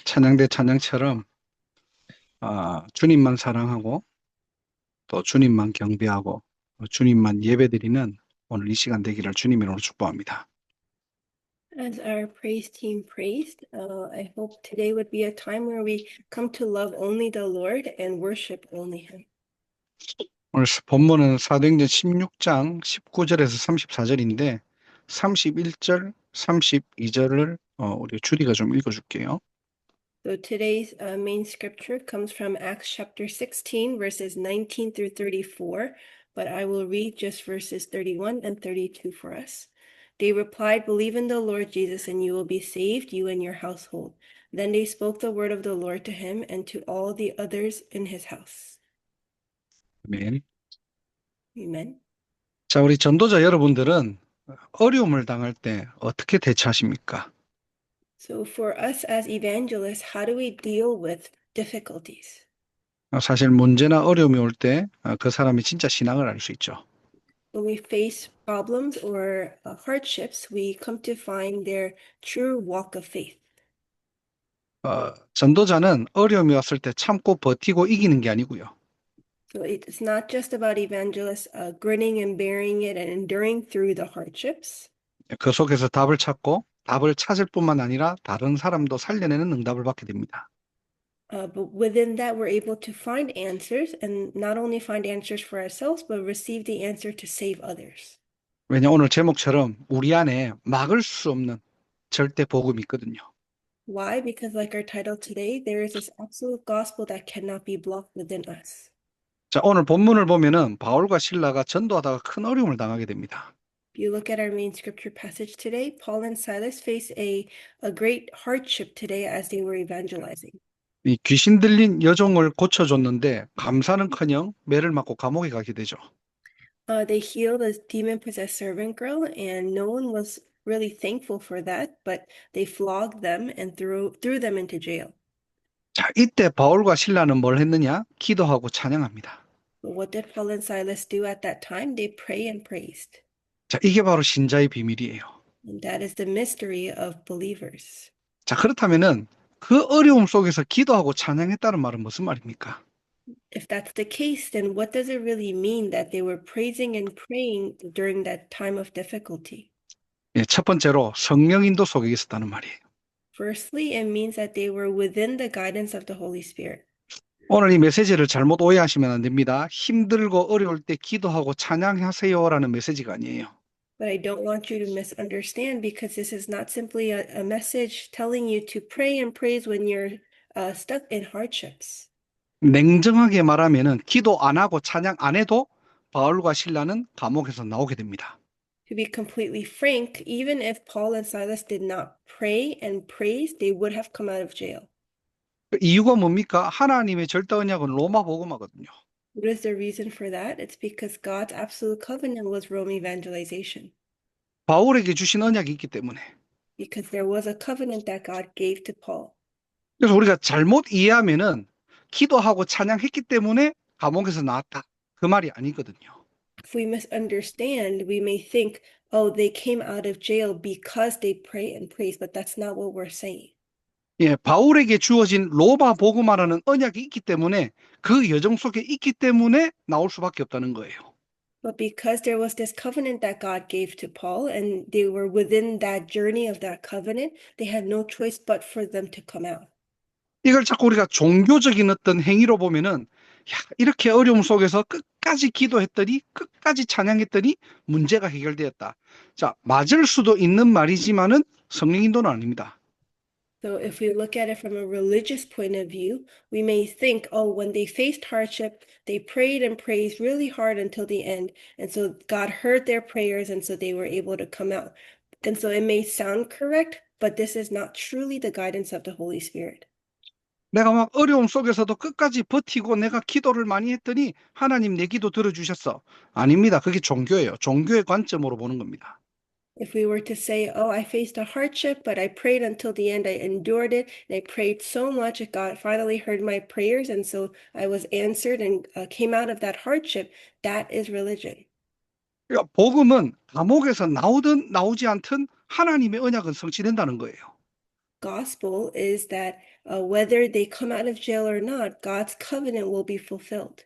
찬양대 찬양처럼 주님만 사랑하고 또 주님만 경배하고 주님만 예배드리는 오늘 이 시간 되기를 주님 이름으로 축복합니다. As our praise team praised, I hope today would be a time where we come to love only the Lord and worship only Him. 오늘 본문은 사도행전 16장 19절에서 34절인데 31절, 32절을 우리 주디가 좀 읽어줄게요. So today's main scripture comes from Acts chapter 16, verses 19 through 34, but I will read just verses 31 and 32 for us. They replied, "Believe in the Lord Jesus, and you will be saved, you and your household." Then they spoke the word of the Lord to him and to all the others in his house. 아멘. Amen. 자, 우리 전도자 여러분들은 어려움을 당할 때 어떻게 대처하십니까? So for us as evangelists, how do we deal with difficulties? 사실 문제나 어려움이 올 때 그 사람이 진짜 신앙을 알 수 있죠. When we face problems or hardships, we come to find their true walk of faith. 전도자는 어려움이 왔을 때 참고 버티고 이기는 게 아니고요. So it's not just about evangelists grinning and bearing it and enduring through the hardships, 그 속에서 답을 찾고 답을 찾을 뿐만 아니라 다른 사람도 살려내는 응답을 받게 됩니다. but within that, we're able to find answers and not only find answers for ourselves, but receive the answer to save others. 왜냐 오늘 제목처럼 우리 안에 막을 수 없는 절대 복음이 있거든요. Why? Because, like our title today, there is this absolute gospel that cannot be blocked within us. 자, 오늘 본문을 보면은 바울과 실라가 전도하다가 큰 어려움을 당하게 됩니다. If you look at our main scripture passage today, Paul and Silas face a great hardship today as they were evangelizing. 이 귀신 들린 여종을 고쳐줬는데 감사는커녕 매를 맞고 감옥에 가게 되죠. They healed a demon-possessed servant girl, and no one was really thankful for that, but they flogged them and threw them into jail. 자, 이때 바울과 실라는 뭘 했느냐? 기도하고 찬양합니다. But what did Paul and Silas do at that time? They pray and praised. 자, 이게 바로 신자의 비밀이에요. And that is the mystery of believers. 자, 그렇다면은 그 어려움 속에서 기도하고 찬양했다는 말은 무슨 말입니까? If that's the case, then what does it really mean that they were praising and praying during that time of difficulty? 예, 첫 번째로 성령 인도 속에 있었다는 말이에요. Firstly, it means that they were within the guidance of the Holy Spirit. 오늘 이 메시지를 잘못 오해하시면 안 됩니다. 힘들고 어려울 때 기도하고 찬양하세요라는 메시지가 아니에요. But I don't want you to misunderstand, because this is not simply a message telling you to pray and praise when you're stuck in hardships. 냉정하게 말하면은 기도 안 하고 찬양 안 해도 바울과 실라는 감옥에서 나오게 됩니다. To be completely frank, even if Paul and Silas did not pray and praise, they would have come out of jail. 그 이유가 뭡니까? 하나님의 절대 언약은 로마 복음화거든요. What is the reason for that? It's because God's absolute covenant was Rome evangelization. 바울에게 주신 언약이 있기 때문에. Because there was a covenant that God gave to Paul. 그래서 우리가 잘못 이해하면은 기도하고 찬양했기 때문에 감옥에서 나왔다. 그 말이 아니거든요. If we misunderstand, we may think, oh, they came out of jail because they pray and praise, but that's not what we're saying. 예, 바울에게 주어진 로마 복음화라는 언약이 있기 때문에 그 여정 속에 있기 때문에 나올 수밖에 없다는 거예요. But because there was this covenant that God gave to Paul, and they were within that journey of that covenant, they had no choice but for them to come out. 이걸 자꾸 우리가 종교적인 어떤 행위로 보면은 야, 이렇게 어려움 속에서 끝까지 기도했더니 끝까지 찬양했더니 문제가 해결되었다. 자, 맞을 수도 있는 말이지만은 성령 인도는 아닙니다. So if we look at it from a religious point of view, we may think, oh, when they faced hardship, they prayed and praised really hard until the end. And so God heard their prayers, and so they were able to come out. And so it may sound correct, but this is not truly the guidance of the Holy Spirit. 내가 막 어려움 속에서도 끝까지 버티고 내가 기도를 많이 했더니 하나님 내 기도 들어주셨어. 아닙니다. 그게 종교예요. 종교의 관점으로 보는 겁니다. If we were to say, oh, I faced a hardship, but I prayed until the end, I endured it, and I prayed so much that God finally heard my prayers, and so I was answered and came out of that hardship, that is religion. 그러니까 복음은 감옥에서 나오든 나오지 않든 하나님의 언약은 성취된다는 거예요. gospel is that whether they come out of jail or not, God's covenant will be fulfilled.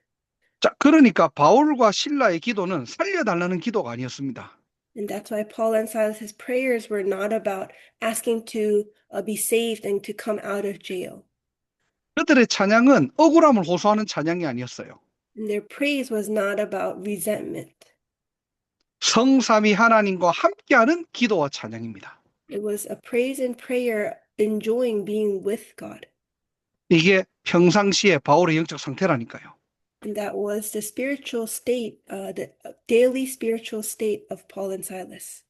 자, 그러니까 바울과 실라의 기도는 살려달라는 기도가 아니었습니다. And that's why Paul and Silas's prayers were not about asking to be saved and to come out of jail. 그들의 찬양은 억울함을 호소하는 찬양이 아니었어요. And their praise was not about resentment. 성삼위 하나님과 함께하는 기도와 찬양입니다. It was a praise and prayer enjoying being with God. 이게 평상시에 바울의 영적 상태라니까요. And that was the spiritual state, the daily spiritual state of Paul and Silas.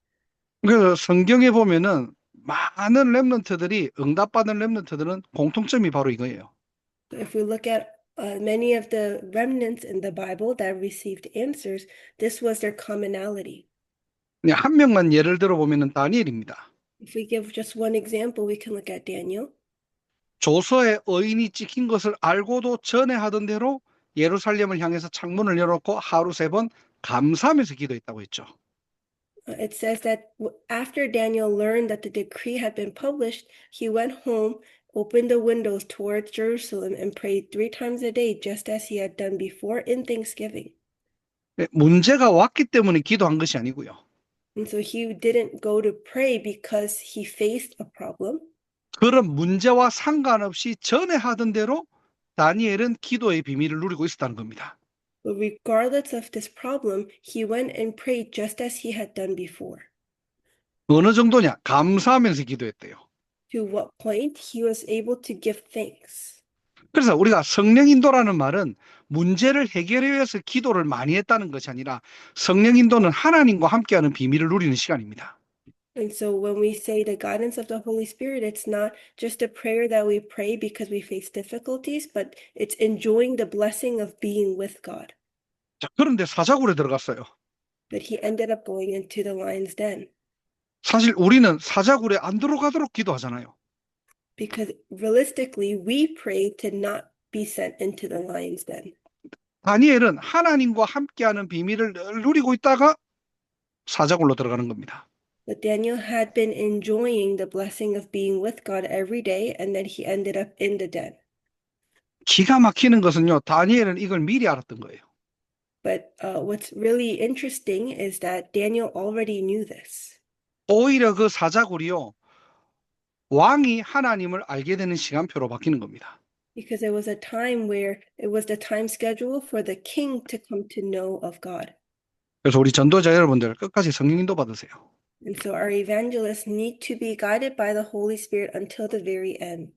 그래서 성경에 보면은 많은 렘넌트들이 응답받은 렘넌트들은 공통점이 바로 이거예요. So if we look at many of the remnants in the Bible that received answers, this was their commonality. 그냥 한 명만 예를 들어 보면은 다니엘입니다. If we give just one example, we can look at Daniel. 조서에 의인이 찍힌 것을 알고도 전에 하던 대로 예루살렘을 향해서 창문을 열어놓고 하루 3번 감사하면서 기도했다고 했죠. It says that after Daniel learned that the decree had been published, he went home, opened the windows towards Jerusalem, and prayed 3 times a day, just as he had done before in Thanksgiving. 문제가 왔기 때문에 기도한 것이 아니고요. And so he didn't go to pray because he faced a problem. 그런 문제와 상관없이 전에 하던 대로 다니엘은 기도의 비밀을 누리고 있었다는 겁니다. But regardless of this problem, he went and prayed just as he had done before. 어느 정도냐? 감사하면서 기도했대요. To what point he was able to give thanks. 그래서 우리가 성령 인도라는 말은 문제를 해결하기 위해서 기도를 많이 했다는 것이 아니라 성령 인도는 하나님과 함께하는 비밀을 누리는 시간입니다. And so when we say the guidance of the Holy Spirit, it's not just a prayer that we pray because we face difficulties, but it's enjoying the blessing of being with God. 자, 그런데 사자굴에 들어갔어요. But he ended up going into the lion's den. 사실 우리는 사자굴에 안 들어가도록 기도하잖아요. Because realistically, we pray to not be sent into the lion's den. 다니엘은 하나님과 함께하는 비밀을 늘 누리고 있다가 사자굴로 들어가는 겁니다. But Daniel had been enjoying the blessing of being with God every day, and then he ended up in the den. 기가 막히는 것은요, 다니엘은 이걸 미리 알았던 거예요. But what's really interesting is that Daniel already knew this. 오히려 그 사자굴이요, 왕이 하나님을 알게 되는 시간표로 바뀌는 겁니다. Because there was a time where it was the time schedule for the king to come to know of God. 그래서 우리 전도자 여러분들 끝까지 성령 인도 받으세요. And so our evangelists need to be guided by the Holy Spirit until the very end.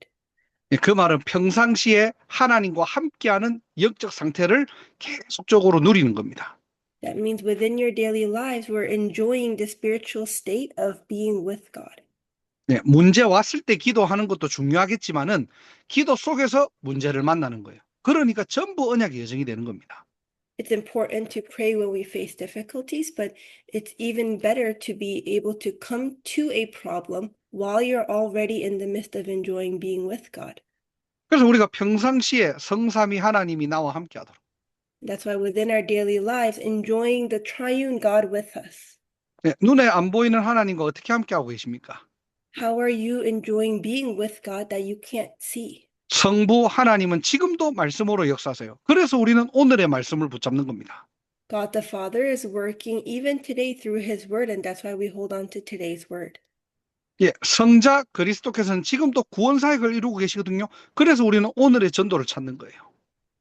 그 말은 평상시에 하나님과 함께하는 영적 상태를 계속적으로 누리는 겁니다. That means within your daily lives, we're enjoying the spiritual state of being with God. 문제 왔을 때 기도하는 것도 중요하겠지만은 기도 속에서 문제를 만나는 거예요. 그러니까 전부 언약의 여정이 되는 겁니다. It's important to pray when we face difficulties, but it's even better to be able to come to a problem while you're already in the midst of enjoying being with God. 그래서 우리가 평상시에 성삼위 하나님이 나와 함께하도록. That's why within our daily lives, enjoying the triune God with us. 눈에 안 보이는 하나님과 어떻게 함께하고 계십니까? How are you enjoying being with God that you can't see? 성부 하나님은 지금도 말씀으로 역사하세요. 그래서 우리는 오늘의 말씀을 붙잡는 겁니다. God the Father is working even today through His Word, and that's why we hold on to today's Word. 성자 그리스도께서는 지금도 구원 사역을 이루고 계시거든요. 그래서 우리는 오늘의 전도를 찾는 거예요.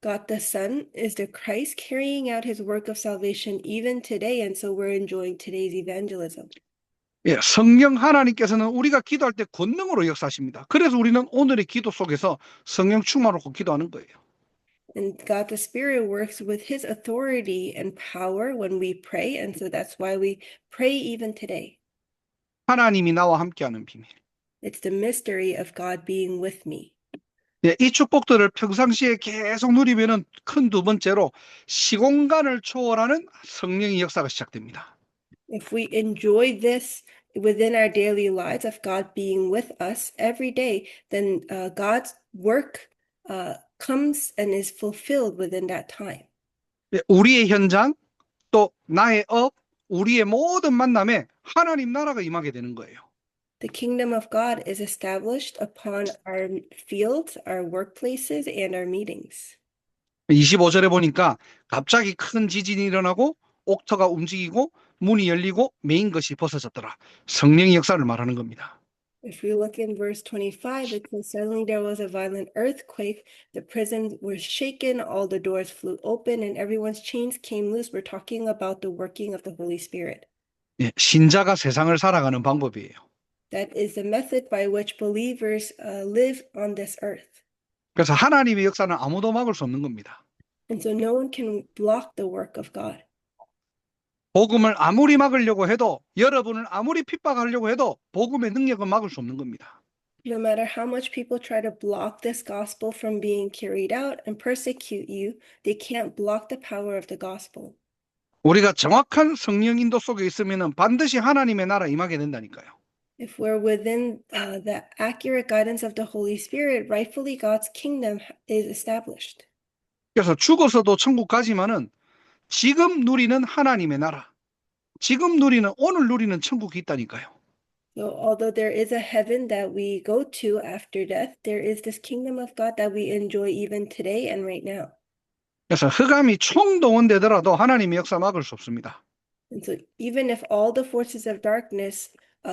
God the Son is the Christ carrying out His work of salvation even today, and so we're enjoying today's evangelism. 성령 하나님께서는 우리가 기도할 때 권능으로 역사하십니다. 그래서 우리는 오늘의 기도 속에서 성령 충만을 받고 기도하는 거예요. And God the Spirit works with His authority and power when we pray, and so that's why we pray even today. 하나님이 나와 함께하는 비밀. It's the mystery of God being with me. 이 축복들을 평상시에 계속 누리면은 큰 두 번째로 시공간을 초월하는 성령의 역사가 시작됩니다. If we enjoy this within our daily lives of God being with us every day, then God's work comes and is fulfilled within that time. 우리의 현장, 또 나의 업, 우리의 모든 만남에 하나님 나라가 임하게 되는 거예요. The kingdom of God is established upon our fields, our workplaces, and our meetings. 25절에 보니까 갑자기 큰 지진이 일어나고 옥터가 움직이고 문이 열리고 메인 것이 벗어졌더라. 성령의 역사를 말하는 겁니다. If we look in verse 25, it says, suddenly there was a violent earthquake, the prison was shaken, all the doors flew open, and everyone's chains came loose. We're talking about the working of the Holy Spirit. 예, 신자가 세상을 살아가는 방법이에요. That is the method by which believers live on this earth. 그래서 하나님의 역사는 아무도 막을 수 없는 겁니다. And so no one can block the work of God. 복음을 아무리 막으려고 해도 여러분을 아무리 핍박하려고 해도 복음의 능력은 막을 수 없는 겁니다. No matter how much people try to block this gospel from being carried out and persecute you, they can't block the power of the gospel. 우리가 정확한 성령 인도 속에 있으면 반드시 하나님의 나라 임하게 된다니까요. If we're within the accurate guidance of the Holy Spirit, rightfully God's kingdom is established. 그래서 죽어서도 천국 가지만은 지금 누리는 하나님의 나라, 지금 누리는 오늘 누리는 천국이 있다니까요. So although there is a heaven that we go to after death, there is this kingdom of God that we enjoy even today and right now. 그래서 흑암이 총동원되더라도 하나님의 역사 막을 수 없습니다. And so even if all the forces of darkness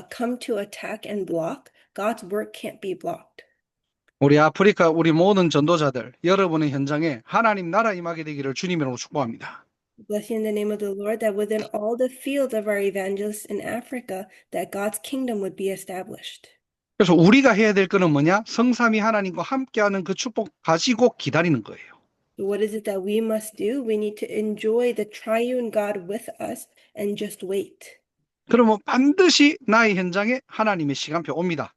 come to attack and block, God's work can't be blocked. 우리 아프리카 우리 모든 전도자들 여러분의 현장에 하나님 나라 임하게 되기를 주님으로 축복합니다. Bless you in the name of the Lord, that within all the fields of our evangelists in Africa, that God's kingdom would be established. 그래서 우리가 해야 될 거는 뭐냐? 성삼위 하나님과 함께하는 그 축복 가지고 기다리는 거예요. So what is it that we must do? We need to enjoy the triune God with us and just wait. 그러면 반드시 나의 현장에 하나님의 시간표 옵니다.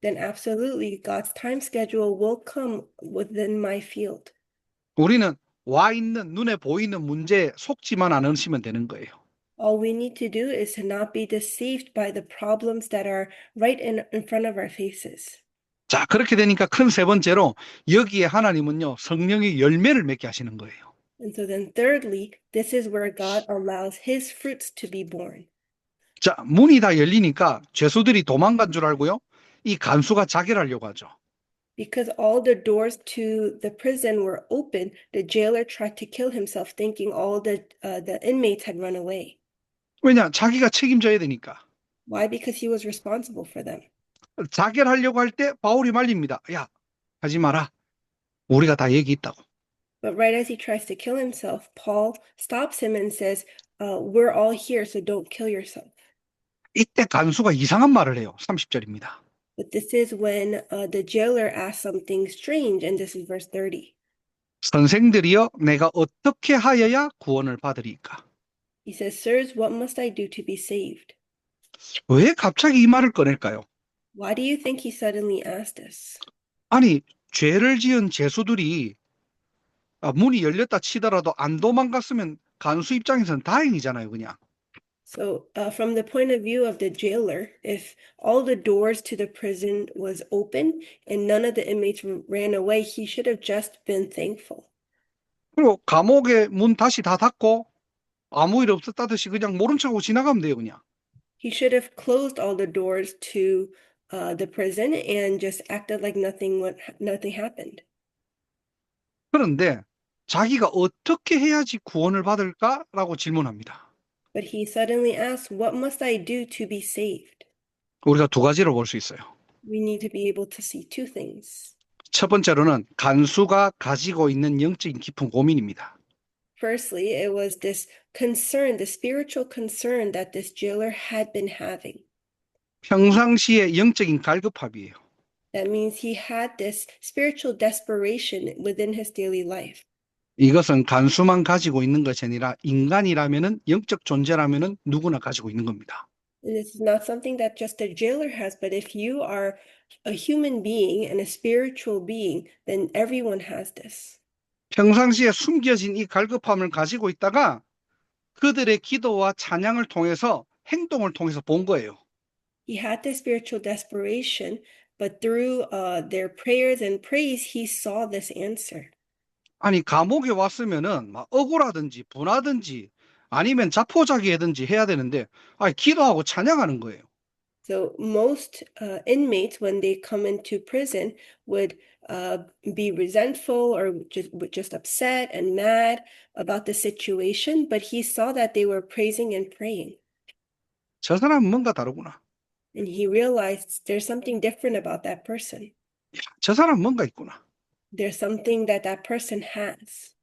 Then absolutely God's time schedule will come within my field. 우리는 와 있는 눈에 보이는 문제에 속지만 않으시면 되는 거예요. All we need to do is to not be deceived by the problems that are right in front of our faces. 자, 그렇게 되니까 큰 세 번째로 여기에 하나님은요, 성령의 열매를 맺게 하시는 거예요. And so then thirdly, this is where God allows his fruits to be born. 자, 문이 다 열리니까 죄수들이 도망간 줄 알고요. 이 간수가 자결하려고 하죠. Because all the doors to the prison were open, the jailer tried to kill himself, thinking all the inmates had run away. 왜냐? 자기가 책임져야 되니까. Why? Because he was responsible for them. 자결하려고 할 때 바울이 말립니다. 야, 하지 마라. 우리가 다 여기 있다고. But right as he tries to kill himself, Paul stops him and says, we're all here, so don't kill yourself. 이때 간수가 이상한 말을 해요. 30절입니다. But this is when the jailer asks something strange, and this is verse 30. 선생들이여, 내가 어떻게 하여야 구원을 받으리까? He says, sirs, what must I do to be saved? 왜 갑자기 이 말을 꺼낼까요? Why do you think he suddenly asked this? 아니, 죄를 지은 죄수들이 문이 열렸다 치더라도 안 도망갔으면 간수 입장에서는 다행이잖아요, 그냥. So from the point of view of the jailer, if all the doors to the prison was open and none of the inmates ran away, he should have just been thankful. 그리고 감옥의 문 다시 다 닫고 아무 일 없었다듯이 그냥 모른 척하고 지나가면 돼요, 그냥. He should have closed all the doors to the prison and just acted like nothing happened. 그런데 자기가 어떻게 해야지 구원을 받을까라고 질문합니다. But he suddenly asks, what must I do to be saved? 우리가 두 가지로 볼 수 있어요. We need to be able to see two things. 첫 번째로는 간수가 가지고 있는 영적인 깊은 고민입니다. Firstly, it was this concern, the spiritual concern that this jailer had been having. 평상시의 영적인 갈급함이에요. That means he had this spiritual desperation within his daily life. 이것은 간수만 가지고 있는 것이 아니라 인간이라면은 영적 존재라면은 누구나 가지고 있는 겁니다. And this is not something that just a jailer has, but if you are a human being and a spiritual being, then everyone has this. 평상시에 숨겨진 이 갈급함을 가지고 있다가 그들의 기도와 찬양을 통해서 행동을 통해서 본 거예요. He had this spiritual desperation, but through their prayers and praise, he saw this answer. 아니, 감옥에 왔으면은 막 억울하든지 분하든지 아니면 자포자기하든지 해야 되는데, 아니, 기도하고 찬양하는 거예요. So most inmates, when they come into prison, would be resentful or just upset and mad about the situation, but he saw that they were praising and praying. 저 사람은 뭔가 다르구나. And he realized there's something different about that person. 야, 저 사람은 뭔가 있구나. There's something that that person has.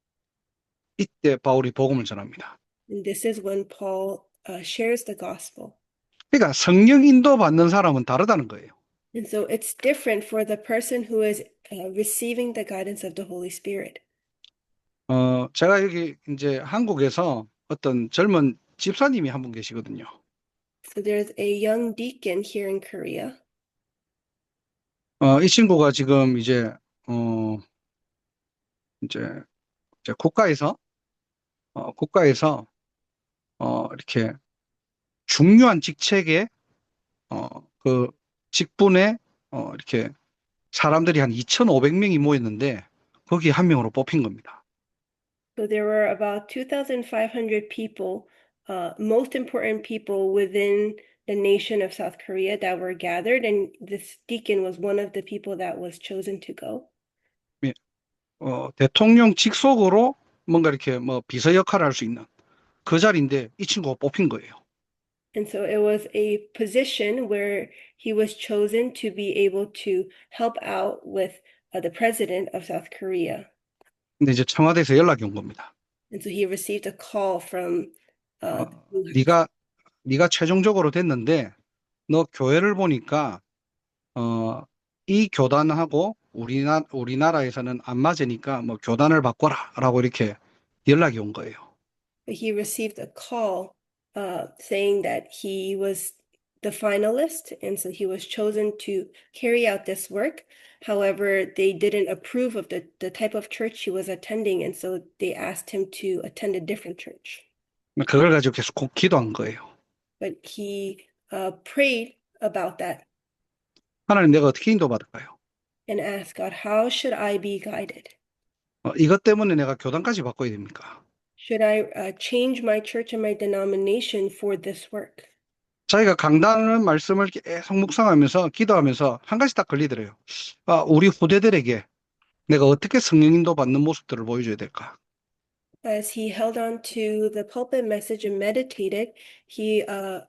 이때 바울이 복음을 전합니다. And this is when Paul shares the gospel. 그러니까 성령 인도받는 사람은 다르다는 거예요. And so it's different for the person who is receiving the guidance of the Holy Spirit. 제가 여기 이제 한국에서 어떤 젊은 집사님이 한 분 계시거든요. So there's a young deacon here in Korea. 이 친구가 지금 이제 국가에서 이렇게 중요한 직책에 그 직분에 이렇게 사람들이 한 2,500명이 모였는데 거기 한 명으로 뽑힌 겁니다. So there were about 2,500 people, most important people within the nation of South Korea that were gathered, and this deacon was one of the people that was chosen to go. 예, 대통령 직속으로 뭔가 이렇게 뭐 비서 역할을 할 수 있는 그 자리인데 이 친구가 뽑힌 거예요. And so it was a position where he was chosen to be able to help out with the president of South Korea. 근데 이제 청와대에서 연락이 온 겁니다. And so he received a call from 네가 최종적으로 됐는데 너 교회를 보니까 이 교단하고 우리나라에서는 안 맞으니까 뭐 교단을 바꿔라라고 이렇게 연락이 온 거예요. he received a call saying that he was the finalist, and so he was chosen to carry out this work. However, they didn't approve of the type of church he was attending, and so they asked him to attend a different church. 그걸 가지고 계속 기도한 거예요. But he prayed about that 하나님 내가 어떻게 인도받을까요? and asked God, how should I be guided? 이것 때문에 내가 교단까지 바꿔야 됩니까? Should I change my church and my denomination for this work? 자기가 강단하는 말씀을 계속 묵상하면서 기도하면서 한 가지 딱 걸리더래요. 우리 후대들에게 내가 어떻게 성령 인도받는 모습들을 보여줘야 될까? As he held on to the pulpit message and meditated,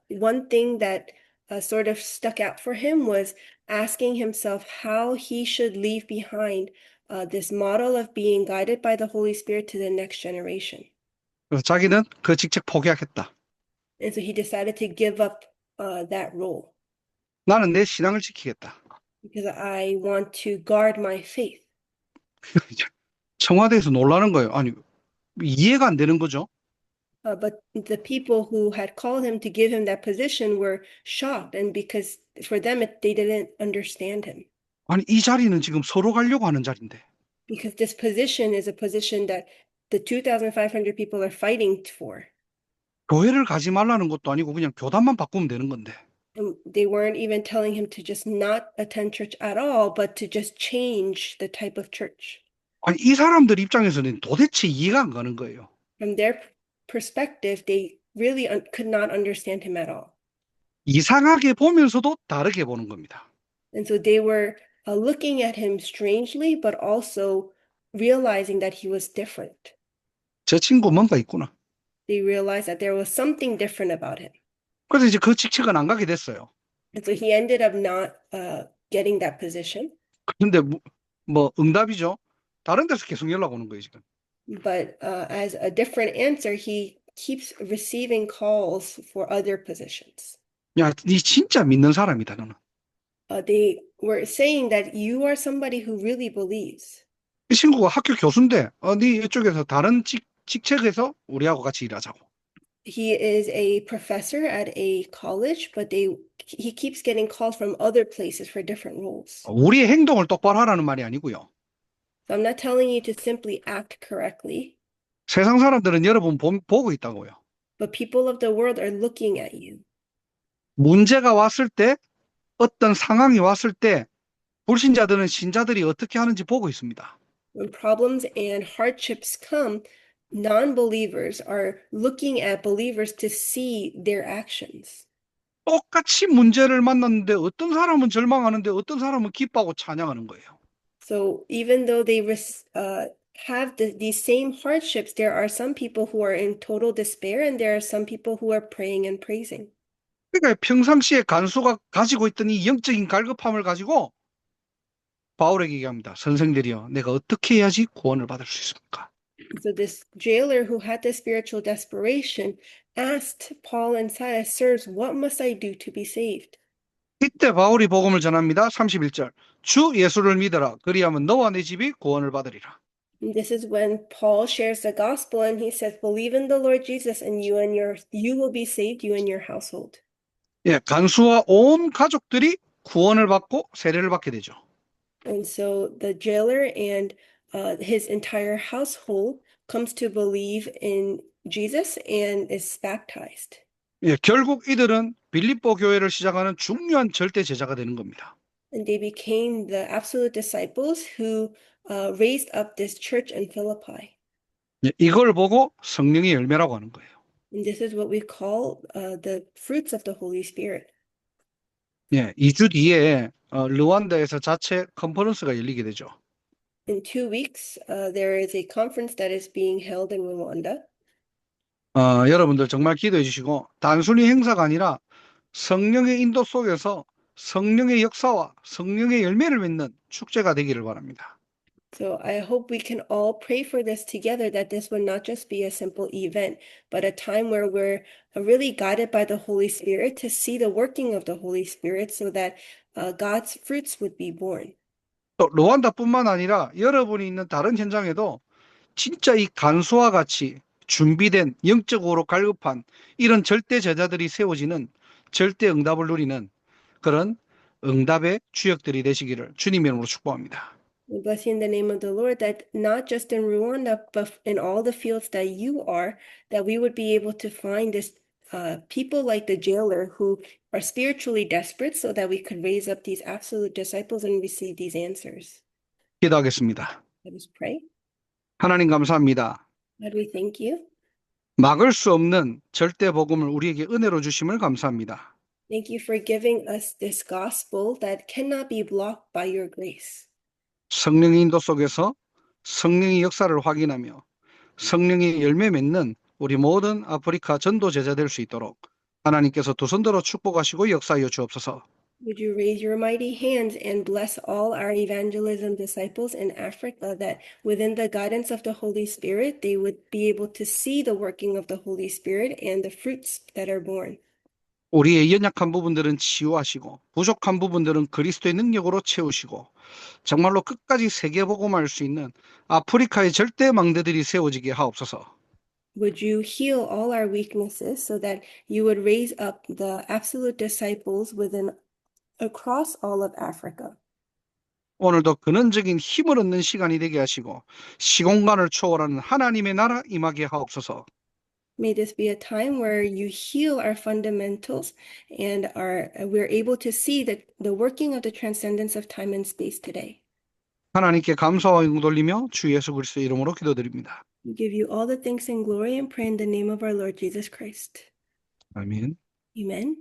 one thing that sort of stuck out for him was asking himself how he should leave behind this model of being guided by the Holy Spirit to the next generation. 그래서 자기는 그 직책 포기하겠다. And so he decided to give up that role 나는 내 신앙을 지키겠다. because I want to guard my faith. 청와대에서 놀라는 거예요. 아니, 이해가 안 되는 거죠. But the people who had called him to give him that position were shocked, and because for them they didn't understand him. 아니, 이 자리는 지금 서로 가려고 하는 자리인데. Because this position is a position that the 2,500 people are fighting for. 교회를 가지 말라는 것도 아니고 그냥 교단만 바꾸면 되는 건데. And they weren't even telling him to just not attend church at all, but to just change the type of church. 아니, 이 사람들 입장에서는 도대체 이해가 안 가는 거예요. From their perspective, they really could not understand him at all. 이상하게 보면서도 다르게 보는 겁니다. And so they were looking at him strangely, but also realizing that he was different. 저 친구 뭔가 있구나. They realized that there was something different about him. 그래서 이제 그 직책은 안 가게 됐어요. And so he ended up not getting that position. 근데 뭐 응답이죠. 다른 데서 계속 연락 오는 거예요, 지금. But as a different answer, he keeps receiving calls for other positions. 야, 니 진짜 믿는 사람이다, 너는. They were saying that you are somebody who really believes. 이 친구가 학교 교수인데, 니 이쪽에서 다른 직책에서 우리하고 같이 일하자고. He is a professor at a college, but he keeps getting calls from other places for different roles. 우리의 행동을 똑바로 하라는 말이 아니고요. So I'm not telling you to simply act correctly. 세상 사람들은 여러분 보고 있다고요. But people of the world are looking at you. 문제가 왔을 때, 어떤 상황이 왔을 때, 불신자들은 신자들이 어떻게 하는지 보고 있습니다. When problems and hardships come, non-believers are looking at believers to see their actions. 똑같이 문제를 만났는데 어떤 사람은 절망하는데 어떤 사람은 기뻐하고 찬양하는 거예요. So even though they have these same hardships, there are some people who are in total despair, and there are some people who are praying and praising. 그러니까 평상시에 간수가 가지고 있던 이 영적인 갈급함을 가지고 바울에게 얘기합니다. 선생들이여, 내가 어떻게 해야지 구원을 받을 수 있습니까? So this jailer who had this spiritual desperation asked Paul and Silas, Sirs, what must I do to be saved? 이때 바울이 복음을 전합니다. 31절. 주 예수를 믿어라. 그리하면 너와 내 집이 구원을 받으리라. And this is when Paul shares the gospel and he says, believe in the Lord Jesus and you will be saved, you and your household. 예, 간수와 온 가족들이 구원을 받고 세례를 받게 되죠. And so the jailer and his entire household comes to believe in Jesus and is baptized. 예, 결국 이들은 빌립보 교회를 시작하는 중요한 절대 제자가 되는 겁니다. And they became the absolute disciples who raised up this church in Philippi. 예, 이걸 보고 성령의 열매라고 하는 거예요. And this is what we call the fruits of the Holy Spirit. 예, 2주 뒤에 르완다에서 자체 컨퍼런스가 열리게 되죠. In 2 weeks, there is a conference that is being held in Rwanda. 여러분들 정말 기도해 주시고 단순히 행사가 아니라 성령의 인도 속에서 성령의 역사와 성령의 열매를 맺는 축제가 되기를 바랍니다. So I hope we can all pray for this together, that this would not just be a simple event, but a time where we're really guided by the Holy Spirit to see the working of the Holy Spirit so that God's fruits would be born. 또 르완다뿐만 아니라 여러분이 있는 다른 현장에도 진짜 이 간수와 같이 준비된 영적으로 갈급한 이런 절대 제자들이 세워지는 절대 응답을 누리는 그런 응답의 주역들이 되시기를 주님의 이름으로 축복합니다. We bless you in the name of the Lord, that not just in Rwanda, but in all the fields that you are, that we would be able to find this people like the jailer who are spiritually desperate so that we could raise up these absolute disciples and receive these answers. 기도하겠습니다. Let us pray. 하나님 감사합니다. God, we thank you. 막을 수 없는 절대 복음을 우리에게 은혜로 주심을 감사합니다. Thank you for giving us this gospel that cannot be blocked by your grace. 성령의 인도 속에서 성령의 역사를 확인하며 성령의 열매 맺는 우리 모든 아프리카 전도 제자 될 수 있도록 하나님께서 두 손들어 축복하시고 역사하여 주옵소서. Would you raise your mighty hands and bless all our evangelism disciples in Africa, that within the guidance of the Holy Spirit, they would be able to see the working of the Holy Spirit and the fruits that are born. 우리의 연약한 부분들은 치유하시고 부족한 부분들은 그리스도의 능력으로 채우시고 정말로 끝까지 세계복음할 수 있는 아프리카의 절대 망대들이 세워지게 하옵소서. Would you heal all our weaknesses so that you would raise up the absolute disciples across all of Africa. 오늘도 근원적인 힘을 얻는 시간이 되게 하시고 시공간을 초월하는 하나님의 나라 임하게 하옵소서. May this be a time where you heal our fundamentals and we're able to see the working of the transcendence of time and space today. 하나님께 감사와 영광 돌리며 주 예수 그리스도의 이름으로 기도드립니다. We give you all the thanks and glory and pray in the name of our Lord Jesus Christ. 아멘. Amen.